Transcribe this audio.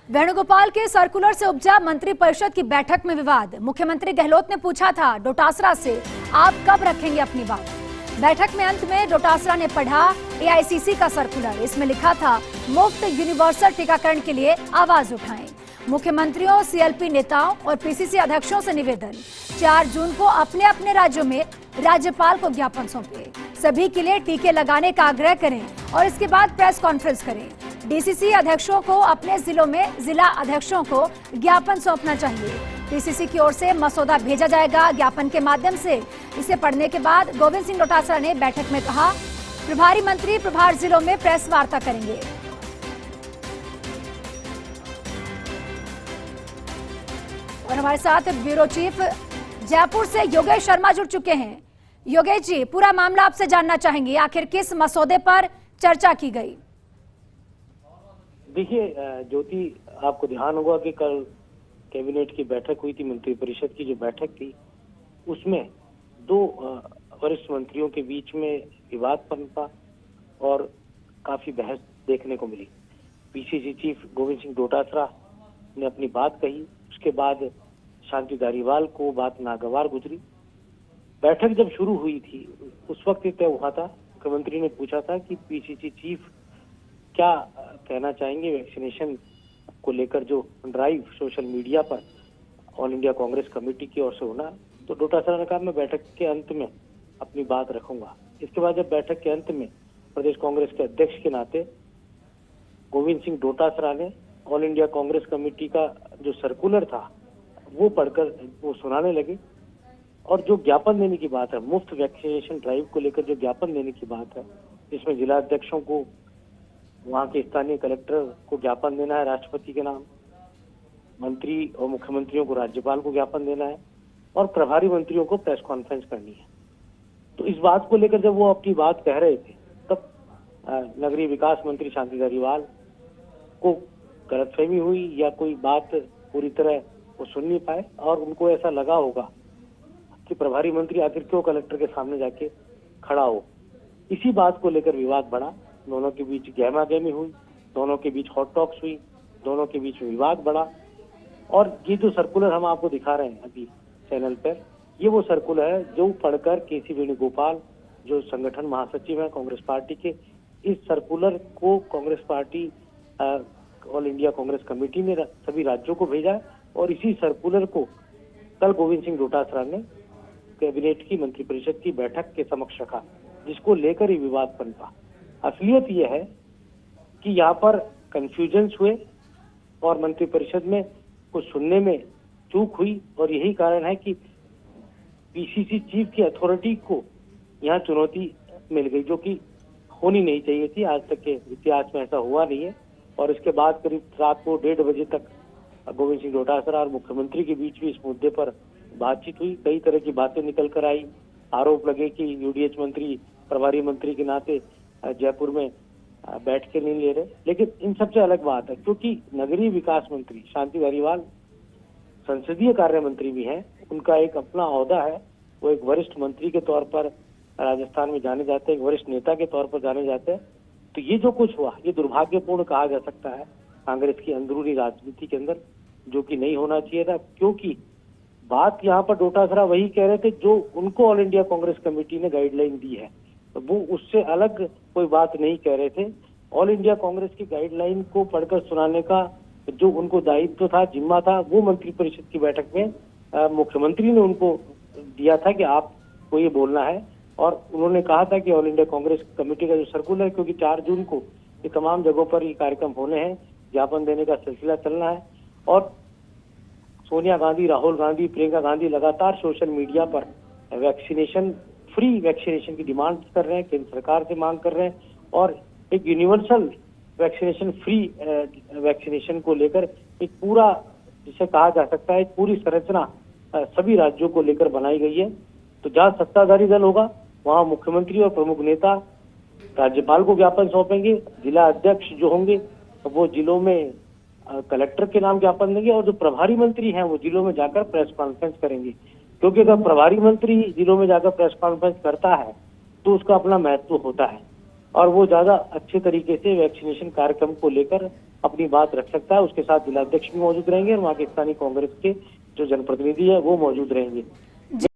वेणुगोपाल के सर्कुलर से उपजा मंत्री परिषद की बैठक में विवाद। मुख्यमंत्री गहलोत ने पूछा था डोटासरा से, आप कब रखेंगे अपनी बात। बैठक में अंत में डोटासरा ने पढ़ा एआईसीसी का सर्कुलर। इसमें लिखा था मुफ्त यूनिवर्सल टीकाकरण के लिए आवाज उठाएं। मुख्यमंत्रियों, सीएलपी नेताओं और पीसीसी अध्यक्षों से निवेदन, 4 जून को अपने अपने राज्यों में राज्यपाल को ज्ञापन सौंपे। सभी के लिए टीके लगाने का आग्रह करें और इसके बाद प्रेस कॉन्फ्रेंस करें। डीसीसी अध्यक्षों को अपने जिलों में जिला अध्यक्षों को ज्ञापन सौंपना चाहिए। पीसीसी की ओर से मसौदा भेजा जाएगा। ज्ञापन के माध्यम से इसे पढ़ने के बाद गोविंद सिंह डोटासरा ने बैठक में कहा, प्रभारी मंत्री प्रभार जिलों में प्रेस वार्ता करेंगे। और हमारे साथ ब्यूरो चीफ जयपुर से योगेश शर्मा जुड़ चुके हैं। योगेश जी, पूरा मामला आपसे जानना चाहेंगे, आखिर किस मसौदे पर चर्चा की गई। देखिए ज्योति, आपको ध्यान होगा कि कल कैबिनेट की बैठक हुई थी, मंत्रिपरिषद की जो बैठक थी उसमें 2 वरिष्ठ मंत्रियों के बीच में विवाद पनपा और काफी बहस देखने को मिली। पीसीसी चीफ गोविंद सिंह डोटासरा ने अपनी बात कही, उसके बाद शांति धारीवाल को बात नागवार गुजरी। बैठक जब शुरू हुई थी उस वक्त तय हुआ था, मुख्यमंत्री ने पूछा था कि पीसीसी चीफ क्या कहना चाहेंगे वैक्सीनेशन को लेकर जो ड्राइव सोशल मीडिया पर ऑल इंडिया कांग्रेस कमेटी की ओर से होना। तो डोटासरा ने कहा मैं बैठक के अंत में अपनी बात रखूंगा। इसके बाद जब बैठक के अंत में प्रदेश कांग्रेस के अध्यक्ष के नाते गोविंद सिंह डोटासरा ने ऑल इंडिया कांग्रेस कमेटी का जो सर्कुलर था वो पढ़कर वो सुनाने लगे और जो ज्ञापन देने की बात है, मुफ्त वैक्सीनेशन ड्राइव को लेकर जो ज्ञापन देने की बात है, जिसमें जिला अध्यक्षों को, वहां के स्थानीय कलेक्टर को ज्ञापन देना है राष्ट्रपति के नाम, मंत्री और मुख्यमंत्रियों को राज्यपाल को ज्ञापन देना है और प्रभारी मंत्रियों को प्रेस कॉन्फ्रेंस करनी है। तो इस बात को लेकर जब वो अपनी बात कह रहे थे तब नगरीय विकास मंत्री शांति धारीवाल को गलतफहमी हुई या कोई बात पूरी तरह वो सुन नहीं पाए और उनको ऐसा लगा होगा कि प्रभारी मंत्री आखिर क्यों कलेक्टर के सामने जाके खड़ा हो। इसी बात को लेकर विवाद बढ़ा, दोनों के बीच गहमा गहमी हुई, दोनों के बीच हॉट टॉक्स हुई, दोनों के बीच विवाद बढ़ा। और ये जो सर्कुलर हम आपको दिखा रहे हैं अभी चैनल पर, ये वो सर्कुलर है जो पढ़कर केसी वेणुगोपाल जो संगठन महासचिव है कांग्रेस पार्टी के, इस सर्कुलर को Congress party all India Congress committee ने सभी राज्यों को भेजा और इसी सर्कुलर को कल गोविंद सिंह डोटासरा ने कैबिनेट की मंत्रिपरिषद की बैठक के समक्ष रखा, जिसको लेकर ही विवाद पनपा। असलियत यह है कि यहाँ पर कंफ्यूजन्स हुए और मंत्रिपरिषद में कुछ सुनने में चूक हुई और यही कारण है कि पीसीसी चीफ की अथॉरिटी को यहाँ चुनौती मिल गई, जो कि होनी नहीं चाहिए थी। आज तक के इतिहास में ऐसा हुआ नहीं है। और इसके बाद करीब रात को 1:30 बजे तक गोविंद सिंह डोटासरा और मुख्यमंत्री के बीच भी इस मुद्दे पर बातचीत हुई। कई तरह की बातें निकल कर आई। आरोप लगे कि यूडीएच मंत्री प्रभारी मंत्री के नाते जयपुर में बैठ के नहीं ले रहे। लेकिन इन सबसे अलग बात है, क्योंकि नगरीय विकास मंत्री शांति धारीवाल संसदीय कार्य मंत्री भी हैं, उनका एक अपना ओहदा है, वो एक वरिष्ठ मंत्री के तौर पर राजस्थान में जाने जाते हैं, एक वरिष्ठ नेता के तौर पर जाने जाते हैं। तो ये जो कुछ हुआ ये दुर्भाग्यपूर्ण कहा जा सकता है कांग्रेस की अंदरूनी राजनीति के अंदर, जो कि नहीं होना चाहिए था। क्योंकि बात यहाँ पर डोटासरा वही कह रहे थे जो उनको ऑल इंडिया कांग्रेस कमेटी ने गाइडलाइन दी है, तो वो उससे अलग कोई बात नहीं कह रहे थे। ऑल इंडिया कांग्रेस की गाइडलाइन को पढ़कर सुनाने का जो उनको दायित्व था, जिम्मा था, वो मंत्रिपरिषद की बैठक में मुख्यमंत्री ने उनको दिया था कि आपको ये बोलना है। और उन्होंने कहा था कि ऑल इंडिया कांग्रेस कमेटी का जो सर्कुलर है, क्योंकि 4 जून को ये तमाम जगहों पर ये कार्यक्रम होने हैं, ज्ञापन देने का सिलसिला चलना है और सोनिया गांधी, राहुल गांधी, प्रियंका गांधी लगातार सोशल मीडिया पर फ्री वैक्सीनेशन की डिमांड कर रहे हैं, केंद्र सरकार से मांग कर रहे हैं और एक यूनिवर्सल वैक्सीनेशन, फ्री वैक्सीनेशन को लेकर एक पूरा, जिसे कहा जा सकता है, एक पूरी संरचना सभी राज्यों को लेकर बनाई गई है। तो जहां सत्ताधारी दल होगा वहां मुख्यमंत्री और प्रमुख नेता राज्यपाल को ज्ञापन सौंपेंगे, जिला अध्यक्ष जो होंगे वो जिलों में कलेक्टर के नाम ज्ञापन देंगे और जो प्रभारी मंत्री हैं वो जिलों में जाकर प्रेस कॉन्फ्रेंस करेंगे। क्योंकि अगर प्रभारी मंत्री जिलों में जाकर प्रेस कॉन्फ्रेंस करता है तो उसका अपना महत्व होता है। और वो ज्यादा अच्छे तरीके से वैक्सीनेशन कार्यक्रम को लेकर अपनी बात रख सकता है। उसके साथ जिलाध्यक्ष भी मौजूद रहेंगे और वहाँ के स्थानीय कांग्रेस के जो जनप्रतिनिधि है वो मौजूद रहेंगे।